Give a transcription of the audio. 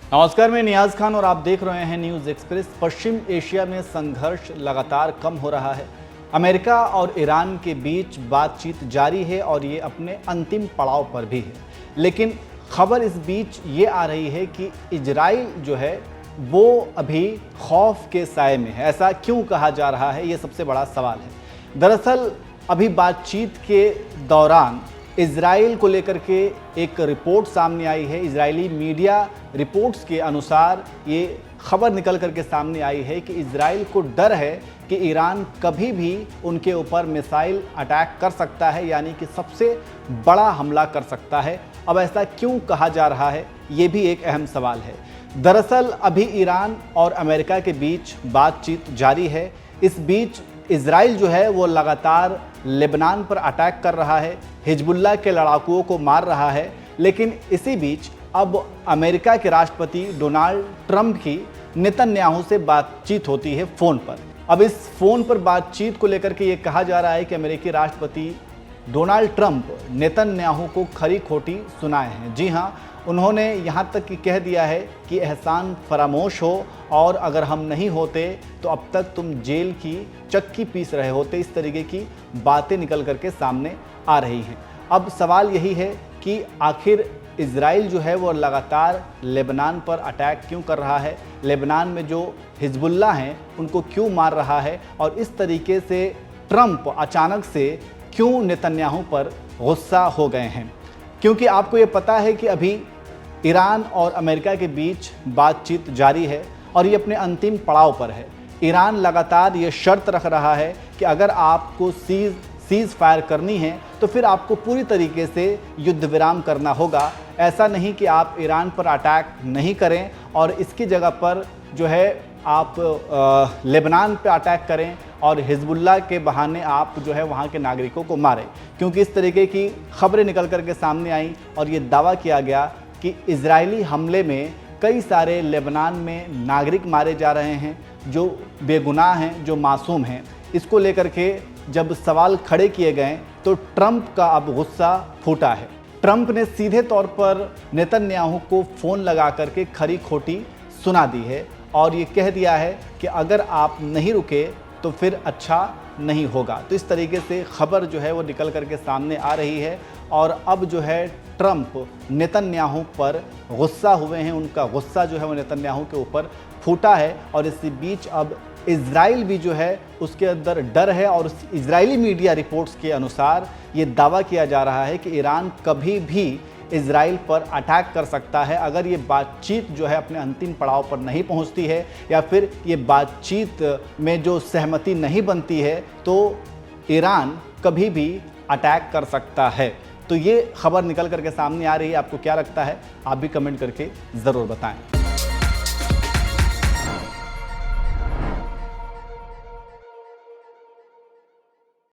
नमस्कार, मैं नियाज खान और आप देख रहे हैं न्यूज़ एक्सप्रेस। पश्चिम एशिया में संघर्ष लगातार कम हो रहा है। अमेरिका और ईरान के बीच बातचीत जारी है और ये अपने अंतिम पड़ाव पर भी है। लेकिन खबर इस बीच ये आ रही है कि इजराइल जो है वो अभी खौफ के साए में है। ऐसा क्यों कहा जा रहा है, ये सबसे बड़ा सवाल है। दरअसल अभी बातचीत के दौरान इजराइल को लेकर के एक रिपोर्ट सामने आई है। इजरायली मीडिया रिपोर्ट्स के अनुसार ये खबर निकल करके सामने आई है कि इजराइल को डर है कि ईरान कभी भी उनके ऊपर मिसाइल अटैक कर सकता है, यानी कि सबसे बड़ा हमला कर सकता है। अब ऐसा क्यों कहा जा रहा है, ये भी एक अहम सवाल है। दरअसल अभी ईरान और अमेरिका के बीच बातचीत जारी है। इस बीच इजराइल जो है वो लगातार लेबनान पर अटैक कर रहा है, हिजबुल्लाह के लड़ाकुओं को मार रहा है। लेकिन इसी बीच अब अमेरिका के राष्ट्रपति डोनाल्ड ट्रंप की नेतन्याहू से बातचीत होती है फ़ोन पर। अब इस फ़ोन पर बातचीत को लेकर के ये कहा जा रहा है कि अमेरिकी राष्ट्रपति डोनाल्ड ट्रंप नेतन्याहू को खरी खोटी सुनाए हैं। जी हाँ, उन्होंने यहाँ तक कि कह दिया है कि एहसान फरामोश हो और अगर हम नहीं होते तो अब तक तुम जेल की चक्की पीस रहे होते। इस तरीके की बातें निकल करके सामने आ रही हैं। अब सवाल यही है कि आखिर इजराइल जो है वो लगातार लेबनान पर अटैक क्यों कर रहा है, लेबनान में जो हिजबुल्लाह हैं उनको क्यों मार रहा है, और इस तरीके से ट्रंप अचानक से क्यों नेतन्याहू पर गुस्सा हो गए हैं। क्योंकि आपको ये पता है कि अभी ईरान और अमेरिका के बीच बातचीत जारी है और ये अपने अंतिम पड़ाव पर है। ईरान लगातार ये शर्त रख रहा है कि अगर आपको सीज़ फायर करनी है तो फिर आपको पूरी तरीके से युद्ध विराम करना होगा। ऐसा नहीं कि आप ईरान पर अटैक नहीं करें और इसकी जगह पर जो है आप लेबनान पे अटैक करें और हिजबुल्लाह के बहाने आप जो है वहाँ के नागरिकों को मारें। क्योंकि इस तरीके की खबरें निकल करके सामने आई और ये दावा किया गया कि इजरायली हमले में कई सारे लेबनान में नागरिक मारे जा रहे हैं जो बेगुनाह हैं, जो मासूम हैं। इसको लेकर के जब सवाल खड़े किए गए तो ट्रंप का अब गुस्सा फूटा है। ट्रंप ने सीधे तौर पर नेतन्याहू को फ़ोन लगा करके खरी खोटी सुना दी है और ये कह दिया है कि अगर आप नहीं रुके तो फिर अच्छा नहीं होगा। तो इस तरीके से खबर जो है वो निकल करके सामने आ रही है और अब जो है ट्रंप नेतन्याहू पर गुस्सा हुए हैं। उनका गुस्सा जो है वो नेतन्याहू के ऊपर फूटा है और इसी बीच अब इजराइल भी जो है उसके अंदर डर है और इजरायली मीडिया रिपोर्ट्स के अनुसार ये दावा किया जा रहा है कि ईरान कभी भी इजराइल पर अटैक कर सकता है अगर ये बातचीत जो है अपने अंतिम पड़ाव पर नहीं पहुंचती है, या फिर ये बातचीत में जो सहमति नहीं बनती है तो ईरान कभी भी अटैक कर सकता है। तो ये खबर निकल करके सामने आ रही है। आपको क्या लगता है, आप भी कमेंट करके ज़रूर बताएं।